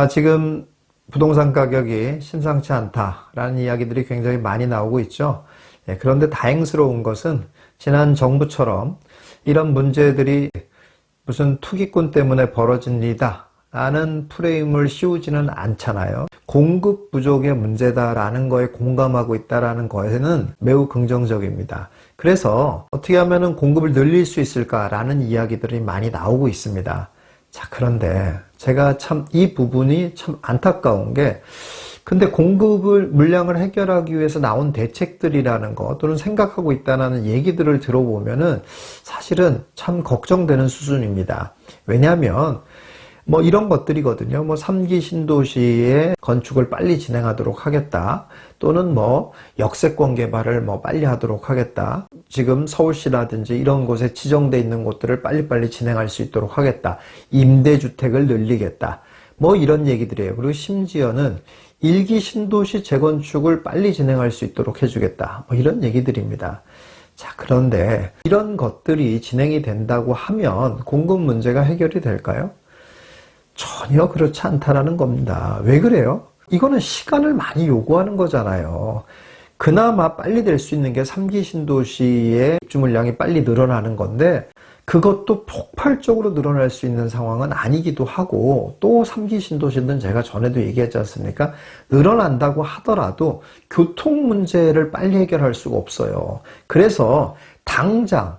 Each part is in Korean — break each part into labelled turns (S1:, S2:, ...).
S1: 지금 부동산 가격이 심상치 않다라는 이야기들이 굉장히 많이 나오고 있죠. 그런데 다행스러운 것은 지난 정부처럼 이런 문제들이 무슨 투기꾼 때문에 벌어진 일이다 라는 프레임을 씌우지는 않잖아요. 공급 부족의 문제다라는 거에 공감하고 있다라는 거에는 매우 긍정적입니다. 그래서 어떻게 하면 공급을 늘릴 수 있을까라는 이야기들이 많이 나오고 있습니다. 자, 그런데 제가 참 이 부분이 참 안타까운 게, 근데 공급을 물량을 해결하기 위해서 나온 대책들이라는 거 또는 생각하고 있다는 얘기들을 들어보면은 사실은 참 걱정되는 수준입니다. 왜냐하면 뭐 이런 것들이거든요. 뭐 3기 신도시의 건축을 빨리 진행하도록 하겠다. 또는 뭐 역세권 개발을 뭐 빨리 하도록 하겠다. 지금 서울시라든지 이런 곳에 지정돼 있는 곳들을 빨리빨리 진행할 수 있도록 하겠다. 임대주택을 늘리겠다. 뭐 이런 얘기들이에요. 그리고 심지어는 1기 신도시 재건축을 빨리 진행할 수 있도록 해주겠다. 뭐 이런 얘기들입니다. 자, 그런데 이런 것들이 진행이 된다고 하면 공급 문제가 해결이 될까요? 전혀 그렇지 않다라는 겁니다. 왜 그래요? 이거는 시간을 많이 요구하는 거잖아요. 그나마 빨리 될 수 있는 게 3기 신도시의 입주 물량이 빨리 늘어나는 건데, 그것도 폭발적으로 늘어날 수 있는 상황은 아니기도 하고, 또 3기 신도시는 제가 전에도 얘기했지 않습니까? 늘어난다고 하더라도 교통 문제를 빨리 해결할 수가 없어요. 그래서 당장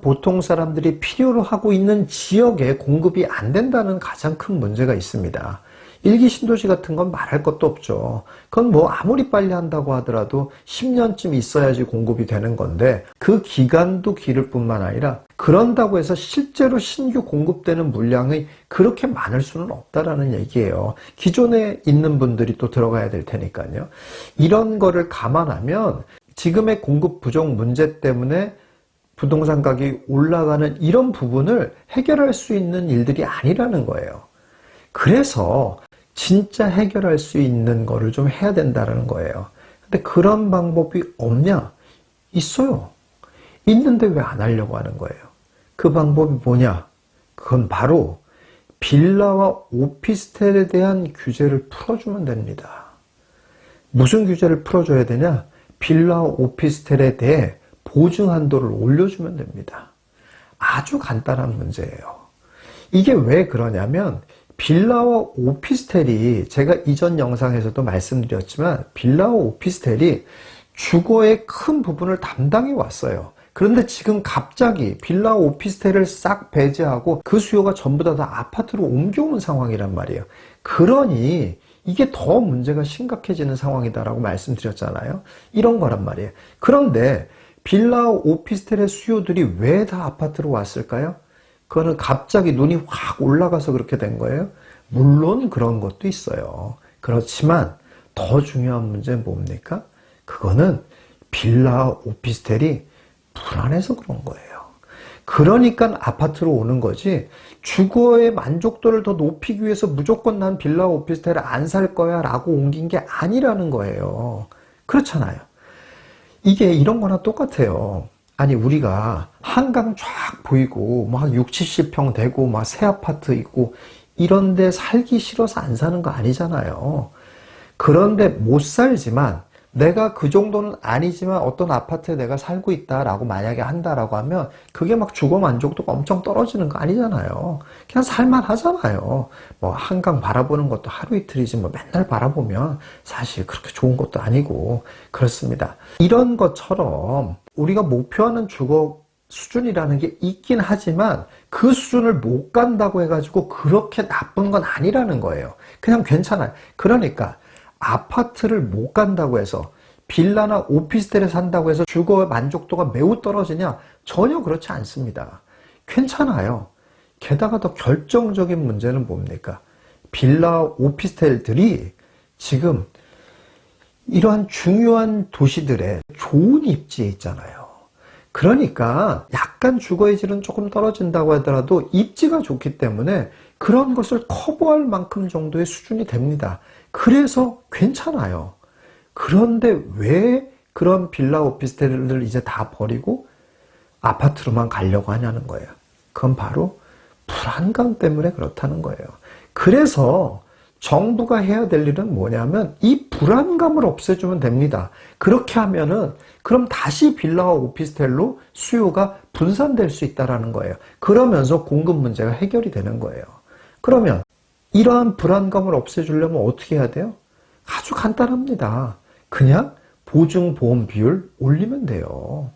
S1: 보통 사람들이 필요로 하고 있는 지역에 공급이 안 된다는 가장 큰 문제가 있습니다. 1기 신도시 같은 건 말할 것도 없죠. 그건 뭐 아무리 빨리 한다고 하더라도 10년쯤 있어야지 공급이 되는 건데, 그 기간도 길을 뿐만 아니라 그런다고 해서 실제로 신규 공급되는 물량이 그렇게 많을 수는 없다라는 얘기예요. 기존에 있는 분들이 또 들어가야 될 테니까요. 이런 거를 감안하면 지금의 공급 부족 문제 때문에 부동산 가격이 올라가는 이런 부분을 해결할 수 있는 일들이 아니라는 거예요. 그래서 진짜 해결할 수 있는 거를 좀 해야 된다는 거예요. 근데 그런 방법이 없냐? 있어요. 있는데 왜 안 하려고 하는 거예요? 그 방법이 뭐냐? 그건 바로 빌라와 오피스텔에 대한 규제를 풀어주면 됩니다. 무슨 규제를 풀어줘야 되냐? 빌라와 오피스텔에 대해 보증 한도를 올려주면 됩니다. 아주 간단한 문제예요. 이게 왜 그러냐면, 빌라와 오피스텔이, 제가 이전 영상에서도 말씀드렸지만 빌라와 오피스텔이 주거의 큰 부분을 담당해 왔어요. 그런데 지금 갑자기 빌라와 오피스텔을 싹 배제하고 그 수요가 전부 다 아파트로 옮겨온 상황이란 말이에요. 그러니 이게 더 문제가 심각해지는 상황이다라고 말씀드렸잖아요. 이런 거란 말이에요. 그런데 빌라 오피스텔의 수요들이 왜 다 아파트로 왔을까요? 그거는 갑자기 눈이 확 올라가서 그렇게 된 거예요. 물론 그런 것도 있어요. 그렇지만 더 중요한 문제는 뭡니까? 그거는 빌라 오피스텔이 불안해서 그런 거예요. 그러니까 아파트로 오는 거지, 주거의 만족도를 더 높이기 위해서 무조건 난 빌라 오피스텔을 안 살 거야 라고 옮긴 게 아니라는 거예요. 그렇잖아요. 이게 이런 거나 똑같아요. 아니, 우리가 한강 쫙 보이고 막 60, 70평 되고 막 새 아파트 있고 이런데 살기 싫어서 안 사는 거 아니잖아요. 그런데 못 살지만, 내가 그 정도는 아니지만 어떤 아파트에 내가 살고 있다라고 만약에 한다라고 하면 그게 막 주거 만족도가 엄청 떨어지는 거 아니잖아요. 그냥 살만 하잖아요. 뭐 한강 바라보는 것도 하루 이틀이지 뭐 맨날 바라보면 사실 그렇게 좋은 것도 아니고 그렇습니다. 이런 것처럼 우리가 목표하는 주거 수준이라는 게 있긴 하지만 그 수준을 못 간다고 해가지고 그렇게 나쁜 건 아니라는 거예요. 그냥 괜찮아요. 그러니까 아파트를 못 간다고 해서 빌라나 오피스텔에 산다고 해서 주거 만족도가 매우 떨어지냐? 전혀 그렇지 않습니다. 괜찮아요. 게다가 더 결정적인 문제는 뭡니까? 빌라 오피스텔들이 지금 이러한 중요한 도시들의 좋은 입지에 있잖아요. 그러니까 약간 주거의 질은 조금 떨어진다고 하더라도 입지가 좋기 때문에 그런 것을 커버할 만큼 정도의 수준이 됩니다. 그래서 괜찮아요. 그런데 왜 그런 빌라 오피스텔을 이제 다 버리고 아파트로만 가려고 하냐는 거예요. 그건 바로 불안감 때문에 그렇다는 거예요. 그래서 정부가 해야 될 일은 뭐냐면 이 불안감을 없애주면 됩니다. 그렇게 하면은 그럼 다시 빌라와 오피스텔로 수요가 분산될 수 있다는 거예요. 그러면서 공급 문제가 해결이 되는 거예요. 그러면 이러한 불안감을 없애주려면 어떻게 해야 돼요? 아주 간단합니다. 그냥 보증보험 비율 올리면 돼요.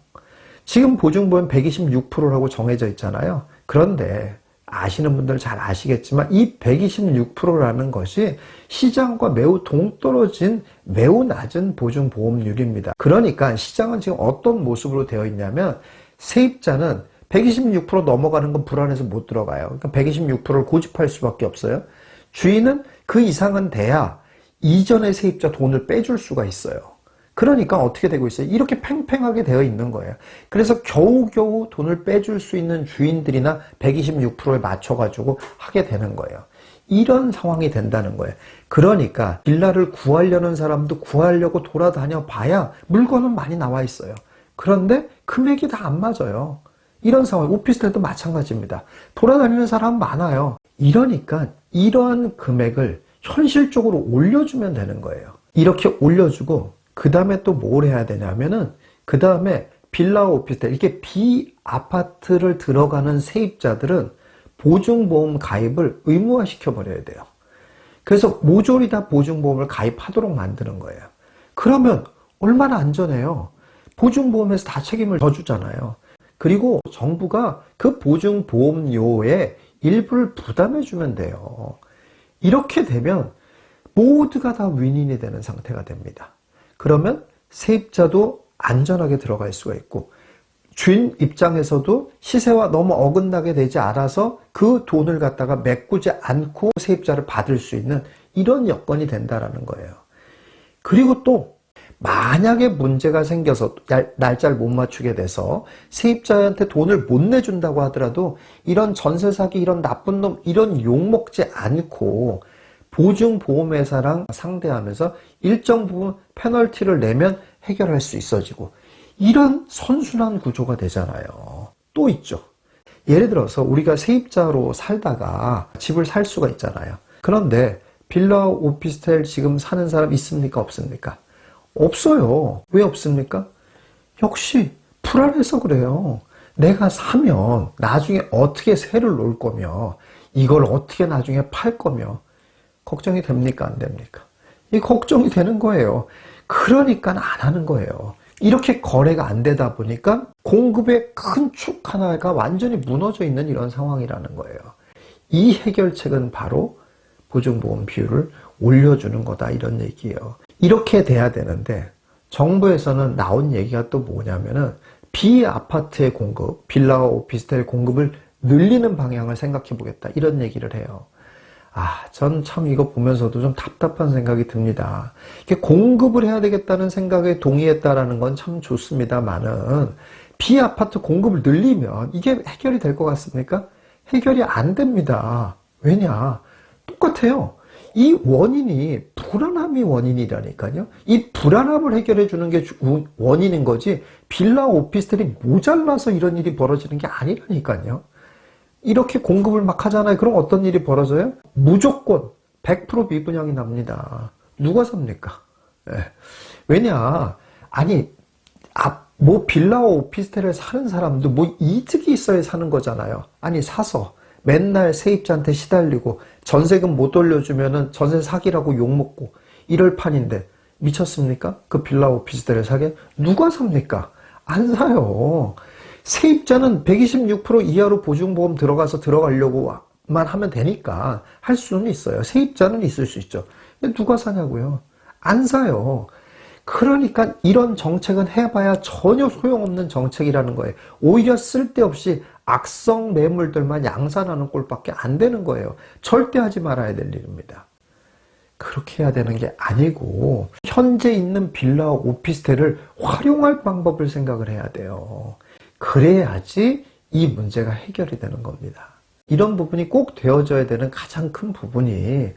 S1: 지금 보증보험 126%라고 정해져 있잖아요. 그런데 아시는 분들 잘 아시겠지만 이 126%라는 것이 시장과 매우 동떨어진 매우 낮은 보증보험률입니다. 그러니까 시장은 지금 어떤 모습으로 되어 있냐면 세입자는 126% 넘어가는 건 불안해서 못 들어가요. 그러니까 126%를 고집할 수밖에 없어요. 주인은 그 이상은 돼야 이전의 세입자 돈을 빼줄 수가 있어요. 그러니까 어떻게 되고 있어요? 이렇게 팽팽하게 되어 있는 거예요. 그래서 겨우겨우 돈을 빼줄 수 있는 주인들이나 126%에 맞춰가지고 하게 되는 거예요. 이런 상황이 된다는 거예요. 그러니까 빌라를 구하려는 사람도 구하려고 돌아다녀 봐야 물건은 많이 나와 있어요. 그런데 금액이 다 안 맞아요. 이런 상황, 오피스텔도 마찬가지입니다. 돌아다니는 사람 많아요. 이러니까 이러한 금액을 현실적으로 올려주면 되는 거예요. 이렇게 올려주고 그 다음에 또 뭘 해야 되냐면은 그 다음에 빌라와 오피스텔 이렇게 비아파트를 들어가는 세입자들은 보증보험 가입을 의무화시켜 버려야 돼요. 그래서 모조리 다 보증보험을 가입하도록 만드는 거예요. 그러면 얼마나 안전해요. 보증보험에서 다 책임을 져주잖아요. 그리고 정부가 그 보증보험료의 일부를 부담해 주면 돼요. 이렇게 되면 모두가 다 윈윈이 되는 상태가 됩니다. 그러면 세입자도 안전하게 들어갈 수가 있고 주인 입장에서도 시세와 너무 어긋나게 되지 않아서 그 돈을 갖다가 메꾸지 않고 세입자를 받을 수 있는 이런 여건이 된다는 거예요. 그리고 또 만약에 문제가 생겨서 날짜를 못 맞추게 돼서 세입자한테 돈을 못 내준다고 하더라도 이런 전세 사기, 이런 나쁜 놈, 이런 욕먹지 않고 보증보험회사랑 상대하면서 일정 부분 페널티를 내면 해결할 수 있어지고 이런 선순환 구조가 되잖아요. 또 있죠. 예를 들어서 우리가 세입자로 살다가 집을 살 수가 있잖아요. 그런데 빌라 오피스텔 지금 사는 사람 있습니까? 없습니까? 없어요. 왜 없습니까? 역시 불안해서 그래요. 내가 사면 나중에 어떻게 세를 놓을 거며 이걸 어떻게 나중에 팔 거며 걱정이 됩니까? 안 됩니까? 이 걱정이 되는 거예요. 그러니까 안 하는 거예요. 이렇게 거래가 안 되다 보니까 공급의 큰 축 하나가 완전히 무너져 있는 이런 상황이라는 거예요. 이 해결책은 바로 보증보험 비율을 올려주는 거다 이런 얘기예요. 이렇게 돼야 되는데 정부에서는 나온 얘기가 또 뭐냐면은 비아파트의 공급, 빌라와 오피스텔 공급을 늘리는 방향을 생각해 보겠다 이런 얘기를 해요. 전 참 이거 보면서도 좀 답답한 생각이 듭니다. 이렇게 공급을 해야 되겠다는 생각에 동의했다라는 건 참 좋습니다만은 비아파트 공급을 늘리면 이게 해결이 될 것 같습니까? 해결이 안 됩니다. 왜냐? 똑같아요. 이 원인이 불안함이 원인이라니까요. 이 불안함을 해결해 주는 게 원인인 거지 빌라 오피스텔이 모자라서 이런 일이 벌어지는 게 아니라니까요. 이렇게 공급을 막 하잖아요. 그럼 어떤 일이 벌어져요? 무조건 100% 미분양이 납니다. 누가 삽니까? 네. 왜냐? 뭐 빌라와 오피스텔을 사는 사람도 뭐 이득이 있어야 사는 거잖아요. 사서 맨날 세입자한테 시달리고 전세금 못 돌려주면은 전세 사기라고 욕먹고 이럴 판인데 미쳤습니까? 그 빌라 오피스텔을 사게? 누가 삽니까? 안 사요. 세입자는 126% 이하로 보증보험 들어가려고만 하면 되니까 할 수는 있어요. 세입자는 있을 수 있죠. 근데 누가 사냐고요? 안 사요. 그러니까 이런 정책은 해봐야 전혀 소용없는 정책이라는 거예요. 오히려 쓸데없이 악성 매물들만 양산하는 꼴밖에 안 되는 거예요. 절대 하지 말아야 될 일입니다. 그렇게 해야 되는 게 아니고 현재 있는 빌라와 오피스텔을 활용할 방법을 생각을 해야 돼요. 그래야지 이 문제가 해결이 되는 겁니다. 이런 부분이 꼭 되어져야 되는 가장 큰 부분이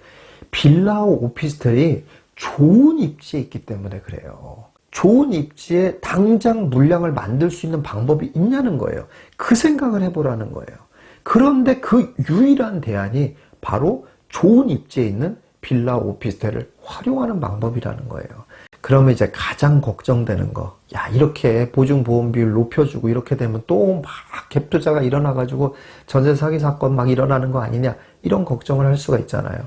S1: 빌라와 오피스텔이 좋은 입지에 있기 때문에 그래요. 좋은 입지에 당장 물량을 만들 수 있는 방법이 있냐는 거예요. 그 생각을 해보라는 거예요. 그런데 그 유일한 대안이 바로 좋은 입지에 있는 빌라 오피스텔을 활용하는 방법이라는 거예요. 그러면 이제 가장 걱정되는 거, 야, 이렇게 보증보험 비율 높여주고 이렇게 되면 또 막 갭투자가 일어나가지고 전세 사기 사건 막 일어나는 거 아니냐, 이런 걱정을 할 수가 있잖아요.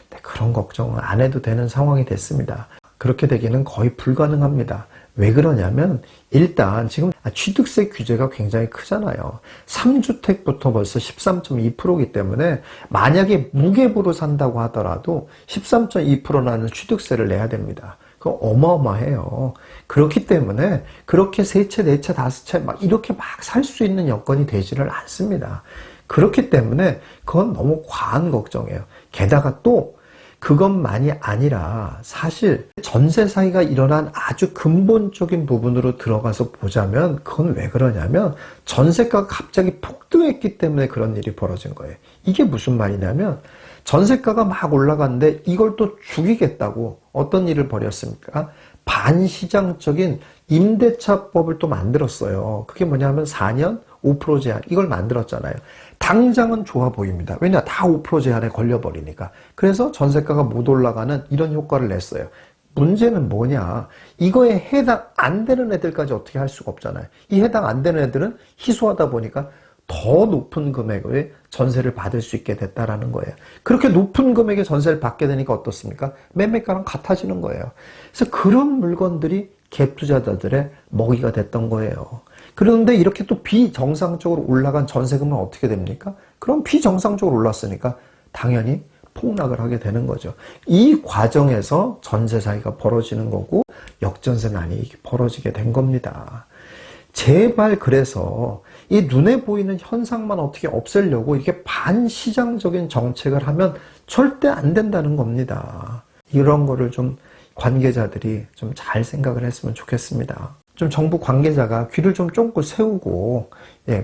S1: 근데 그런 걱정은 안 해도 되는 상황이 됐습니다. 그렇게 되기는 거의 불가능합니다. 왜 그러냐면 일단 지금 취득세 규제가 굉장히 크잖아요. 3주택부터 벌써 13.2%이기 때문에 만약에 무갭으로 산다고 하더라도 13.2%라는 취득세를 내야 됩니다. 그거 어마어마해요. 그렇기 때문에 그렇게 세 채, 네 채, 다섯 채 막 이렇게 막 살 수 있는 여건이 되지를 않습니다. 그렇기 때문에 그건 너무 과한 걱정이에요. 게다가 또 그것만이 아니라 사실 전세 사기가 일어난 아주 근본적인 부분으로 들어가서 보자면 그건 왜 그러냐면 전세가가 갑자기 폭등했기 때문에 그런 일이 벌어진 거예요. 이게 무슨 말이냐면 전세가가 막 올라갔는데 이걸 또 죽이겠다고 어떤 일을 벌였습니까? 반시장적인 임대차법을 또 만들었어요. 그게 뭐냐면 4년 5% 제한, 이걸 만들었잖아요. 당장은 좋아 보입니다. 왜냐, 다 5% 제한에 걸려버리니까. 그래서 전세가가 못 올라가는 이런 효과를 냈어요. 문제는 뭐냐, 이거에 해당 안 되는 애들까지 어떻게 할 수가 없잖아요. 이 해당 안 되는 애들은 희소하다 보니까 더 높은 금액의 전세를 받을 수 있게 됐다라는 거예요. 그렇게 높은 금액의 전세를 받게 되니까 어떻습니까? 매매가랑 같아지는 거예요. 그래서 그런 물건들이 갭 투자자들의 먹이가 됐던 거예요. 그런데 이렇게 또 비정상적으로 올라간 전세금은 어떻게 됩니까? 그럼 비정상적으로 올랐으니까 당연히 폭락을 하게 되는 거죠. 이 과정에서 전세 사기가 벌어지는 거고 역전세난이 벌어지게 된 겁니다. 제발 그래서 이 눈에 보이는 현상만 어떻게 없애려고 이렇게 반시장적인 정책을 하면 절대 안 된다는 겁니다. 이런 거를 좀 관계자들이 좀 잘 생각을 했으면 좋겠습니다. 좀 정부 관계자가 귀를 좀 쫑긋 세우고,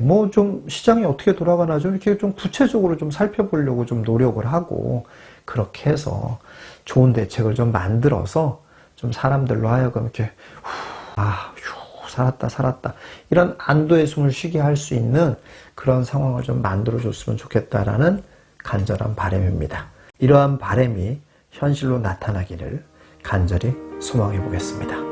S1: 뭐 좀 시장이 어떻게 돌아가나 좀 이렇게 좀 구체적으로 좀 살펴보려고 좀 노력을 하고, 그렇게 해서 좋은 대책을 좀 만들어서 좀 사람들로 하여금 이렇게, 살았다. 이런 안도의 숨을 쉬게 할 수 있는 그런 상황을 좀 만들어줬으면 좋겠다라는 간절한 바람입니다. 이러한 바람이 현실로 나타나기를 간절히 소망해 보겠습니다.